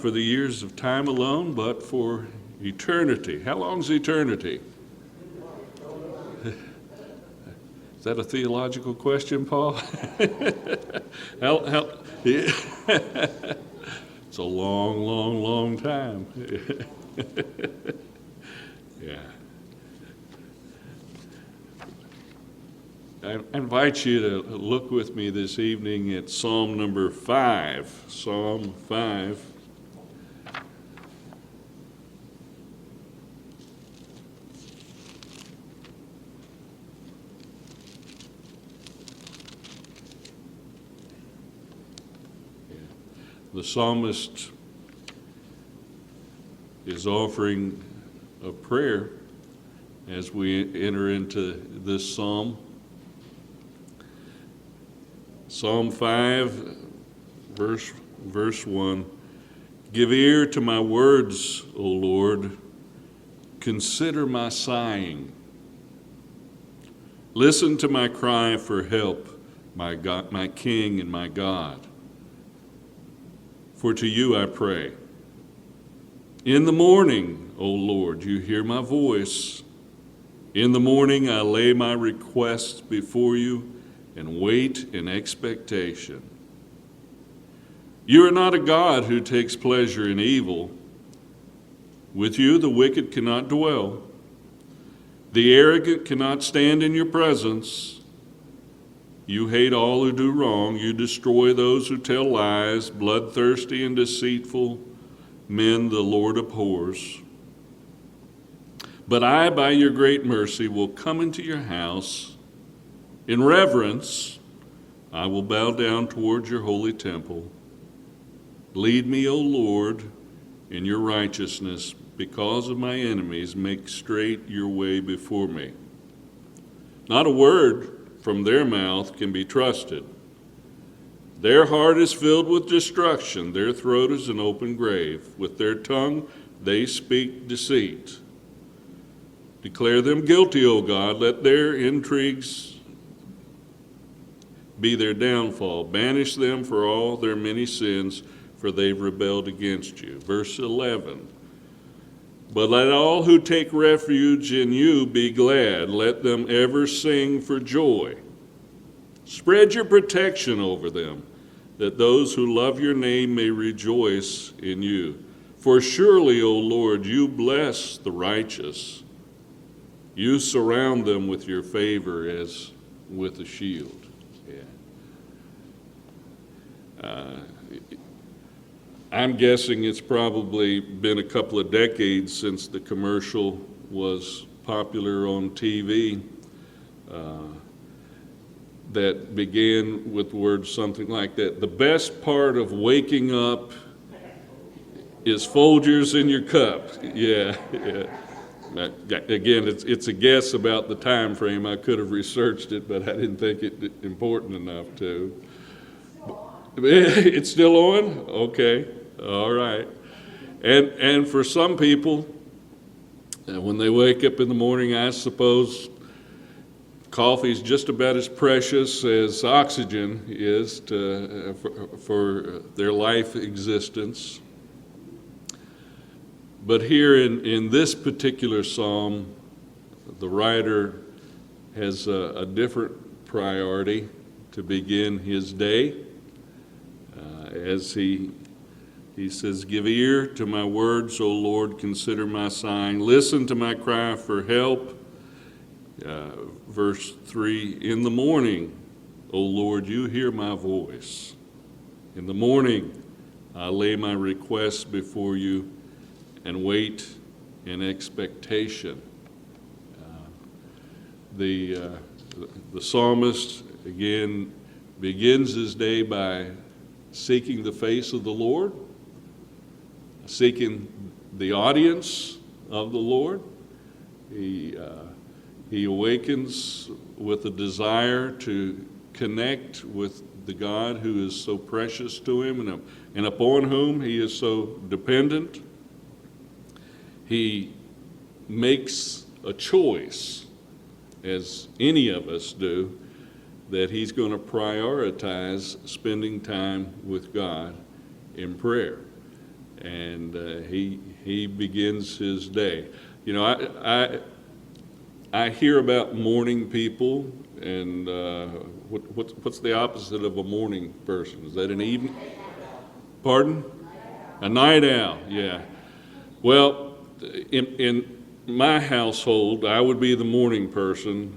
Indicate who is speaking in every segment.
Speaker 1: for the years of time alone, but for eternity. How long's eternity? Is that a theological question, Paul? Yeah. It's a long, long, long time. Yeah. I invite you to look with me this evening at Psalm number 5. Psalm 5. The psalmist is offering a prayer as we enter into this psalm. Psalm 5, verse 1. Give ear to my words, O Lord. Consider my sighing. Listen to my cry for help, my God, my King and my God. For to you I pray. In the morning, O Lord, you hear my voice. In the morning I lay my requests before you and wait in expectation. You are not a God who takes pleasure in evil. With you the wicked cannot dwell. The arrogant cannot stand in your presence. You hate all who do wrong. You destroy those who tell lies. Bloodthirsty and deceitful men the Lord abhors. But I, by your great mercy, will come into your house. In reverence, I will bow down towards your holy temple. Lead me, O Lord, in your righteousness. Because of my enemies, make straight your way before me. Not a word from their mouth can be trusted. Their heart is filled with destruction. Their throat is an open grave. With their tongue they speak deceit. Declare them guilty, O God. Let their intrigues be their downfall. Banish them for all their many sins, for they've rebelled against you. Verse 11. But let all who take refuge in you be glad. Let them ever sing for joy. Spread your protection over them, that those who love your name may rejoice in you. For surely, O Lord, you bless the righteous. You surround them with your favor as with a shield. I'm guessing it's probably been a couple of decades since the commercial was popular on TV that began with words something like that. The best part of waking up is Folgers in your cup. Yeah. Again, it's a guess about the time frame. I could have researched it, but I didn't think it important enough to. It's still on? Okay. All right. And for some people, when they wake up in the morning, I suppose coffee is just about as precious as oxygen is for their life existence. But here in this particular psalm, the writer has a different priority to begin his day. As he says, give ear to my words, O Lord, consider my sighing. Listen to my cry for help. Verse 3, in the morning, O Lord, you hear my voice. In the morning, I lay my requests before you and wait in expectation. The psalmist, again, begins his day by seeking the face of the Lord, seeking the audience of the Lord. He awakens with a desire to connect with the God who is so precious to him and upon whom he is so dependent. He makes a choice, as any of us do, that he's going to prioritize spending time with God in prayer. and he begins his day. You know, I hear about morning people, and what's the opposite of a morning person? Is that an evening? Pardon? A night owl, yeah. Well, in my household, I would be the morning person,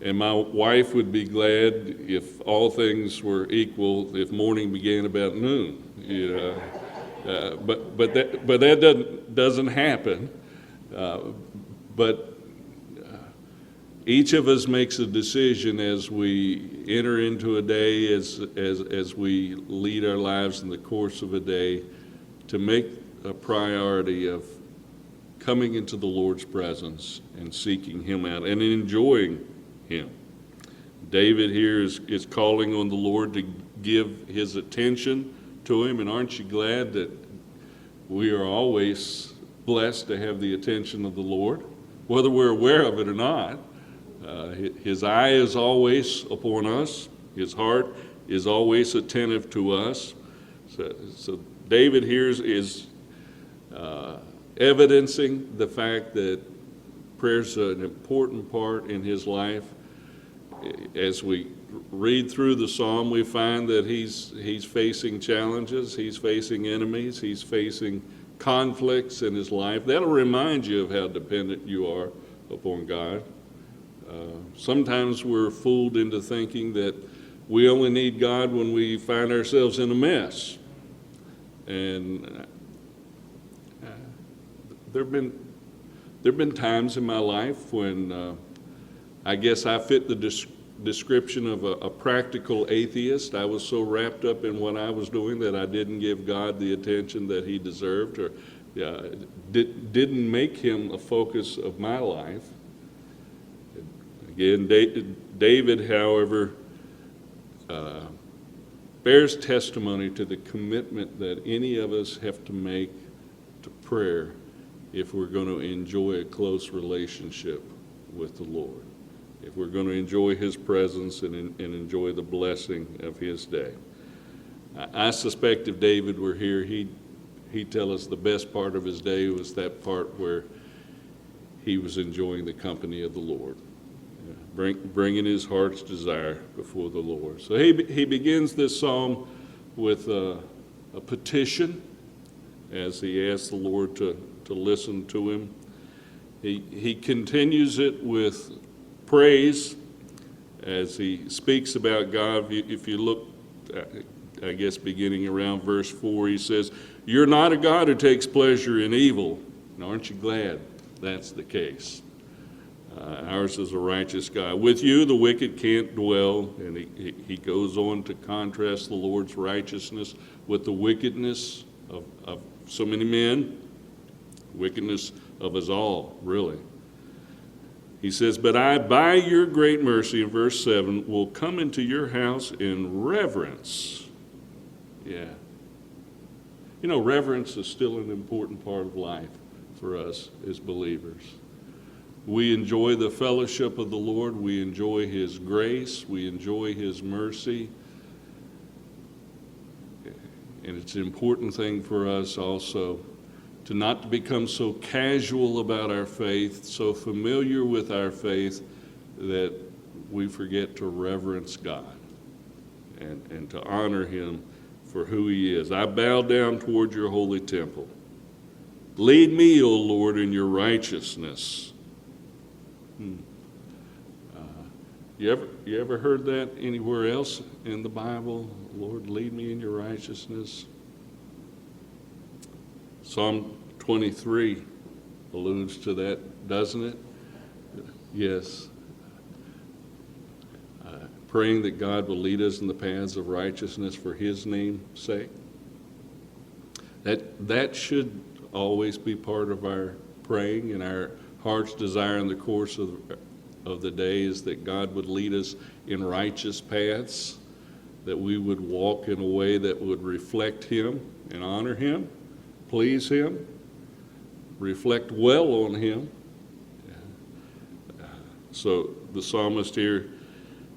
Speaker 1: and my wife would be glad if all things were equal, if morning began about noon. You know, but that doesn't happen. But each of us makes a decision as we enter into a day, as we lead our lives in the course of a day, to make a priority of coming into the Lord's presence and seeking Him out and enjoying Him. David here is calling on the Lord to give his attention to Him, and aren't you glad that we are always blessed to have the attention of the Lord, whether we're aware of it or not? His eye is always upon us. His heart is always attentive to us. So David here is evidencing the fact that prayer's an important part in his life. As we read through the psalm, we find that he's facing challenges, he's facing enemies, he's facing conflicts in his life. That'll remind you of how dependent you are upon God. Sometimes we're fooled into thinking that we only need God when we find ourselves in a mess. And there have been times in my life when I guess I fit the description of a practical atheist. I was so wrapped up in what I was doing that I didn't give God the attention that He deserved, or didn't make Him a focus of my life. Again, David, however, bears testimony to the commitment that any of us have to make to prayer if we're going to enjoy a close relationship with the Lord, if we're going to enjoy His presence and enjoy the blessing of His day. I suspect if David were here, he'd tell us the best part of his day was that part where he was enjoying the company of the Lord, bringing his heart's desire before the Lord. So he begins this psalm with a petition as he asks the Lord to listen to him. He continues it with praise as he speaks about God. If you look, I guess beginning around verse 4, he says, "You're not a God who takes pleasure in evil." And aren't you glad that's the case? Ours is a righteous God. "With you, the wicked can't dwell." And he goes on to contrast the Lord's righteousness with the wickedness of so many men, wickedness of us all, really. He says, "But I, by your great mercy," in verse 7, "will come into your house in reverence." Yeah. You know, reverence is still an important part of life for us as believers. We enjoy the fellowship of the Lord. We enjoy His grace. We enjoy His mercy. And it's an important thing for us also to not become so casual about our faith, so familiar with our faith, that we forget to reverence God and to honor Him for who He is. "I bow down toward your holy temple. Lead me, O Lord, in your righteousness." You ever heard that anywhere else in the Bible? "Lord, lead me in your righteousness." Psalm 23 alludes to that, doesn't it? Yes. Praying that God will lead us in the paths of righteousness for His name's sake. That should always be part of our praying, and our heart's desire in the course of the day is that God would lead us in righteous paths, that we would walk in a way that would reflect Him and honor Him, please Him, reflect well on Him. So the psalmist here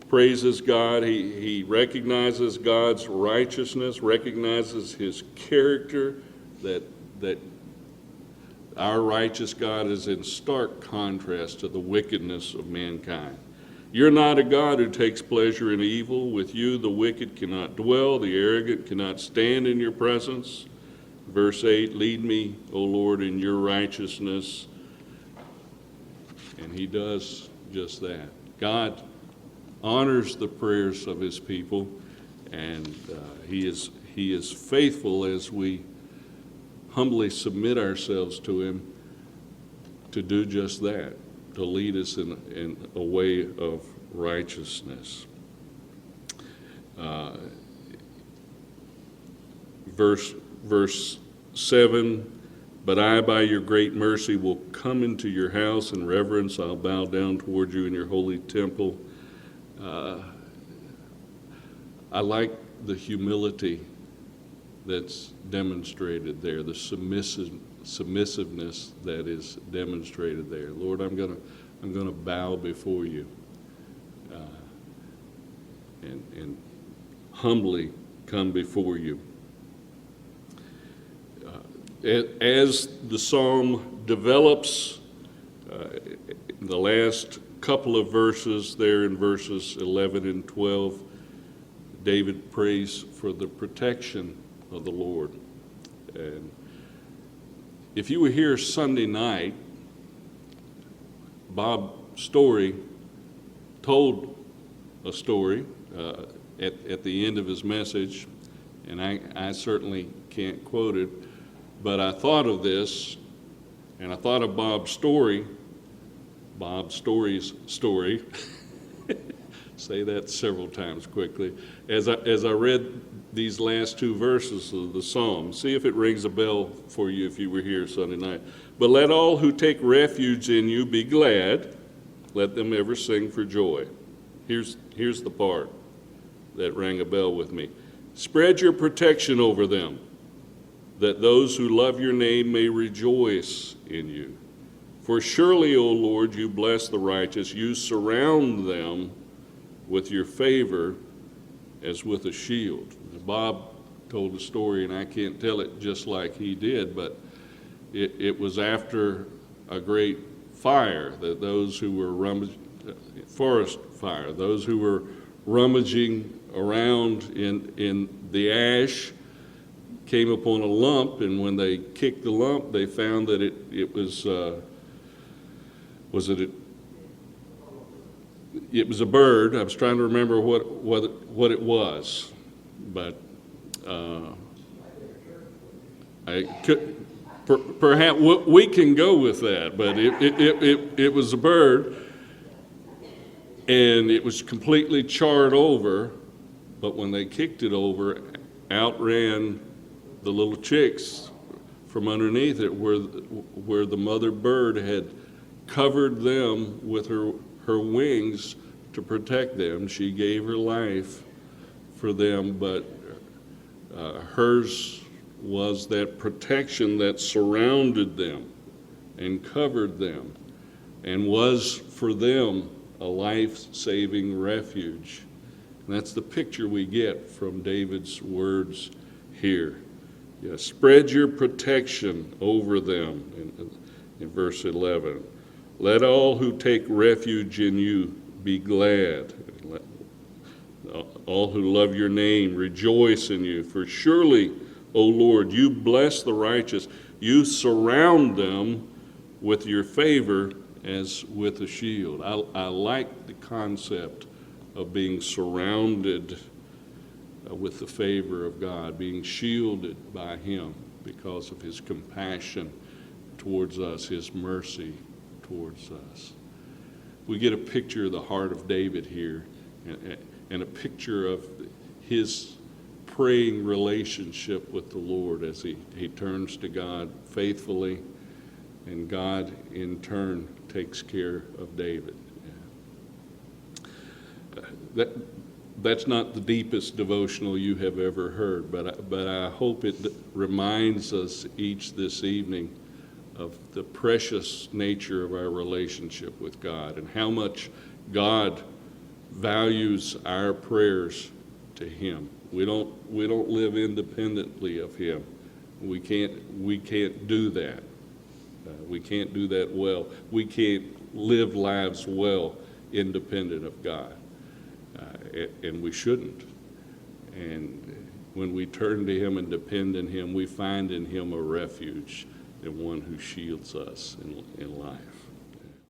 Speaker 1: praises God. He recognizes God's righteousness, recognizes His character, that that our righteous God is in stark contrast to the wickedness of mankind. You're not a God who takes pleasure in evil. With you, the wicked cannot dwell, the arrogant cannot stand in your presence. Verse 8, lead me, O Lord, in your righteousness. And he does just that. God honors the prayers of his people, and he is faithful as we humbly submit ourselves to him to do just that, to lead us in a way of righteousness. Verse 7, but I, by your great mercy, will come into your house in reverence. I'll bow down toward you in your holy temple. I like the humility that's demonstrated there, the submissiveness that is demonstrated there. Lord, I'm gonna bow before you and humbly come before you. As the psalm develops, the last couple of verses there in verses 11 and 12, David prays for the protection of the Lord. And if you were here Sunday night, Bob Story told a story at the end of his message, and I certainly can't quote it, but I thought of this, and I thought of Bob Story's story. Say that several times quickly. As I read these last two verses of the psalm, see if it rings a bell for you if you were here Sunday night. But let all who take refuge in you be glad. Let them ever sing for joy. Here's the part that rang a bell with me. Spread your protection over them, that those who love your name may rejoice in you. For surely, O Lord, you bless the righteous. You surround them with your favor as with a shield. Bob told a story, and I can't tell it just like he did, but it was after a great fire that those who were forest fire, those who were rummaging around in the ash came upon a lump, and when they kicked the lump, they found that it was a bird. I was trying to remember what it was, but I could perhaps we can go with that. But it was a bird, and it was completely charred over. But when they kicked it over, out ran the little chicks from underneath it, where the mother bird had covered them with her wings to protect them. She gave her life for them, but hers was that protection that surrounded them and covered them and was for them a life-saving refuge. And that's the picture we get from David's words here. Yeah, spread your protection over them in verse 11. Let all who take refuge in you be glad. Let all who love your name rejoice in you. For surely, O Lord, you bless the righteous. You surround them with your favor as with a shield. I like the concept of being surrounded with the favor of God, being shielded by him because of his compassion towards us, his mercy towards us. We get a picture of the heart of David here, and a picture of his praying relationship with the Lord as he turns to God faithfully, and God in turn takes care of David. That's not the deepest devotional you have ever heard, but I hope it reminds us each this evening of the precious nature of our relationship with God and how much God values our prayers to him. We don't live independently of him. We can't do that. We can't do that well. We can't live lives well independent of God, and we shouldn't. And when we turn to Him and depend on Him, we find in Him a refuge and one who shields us in life.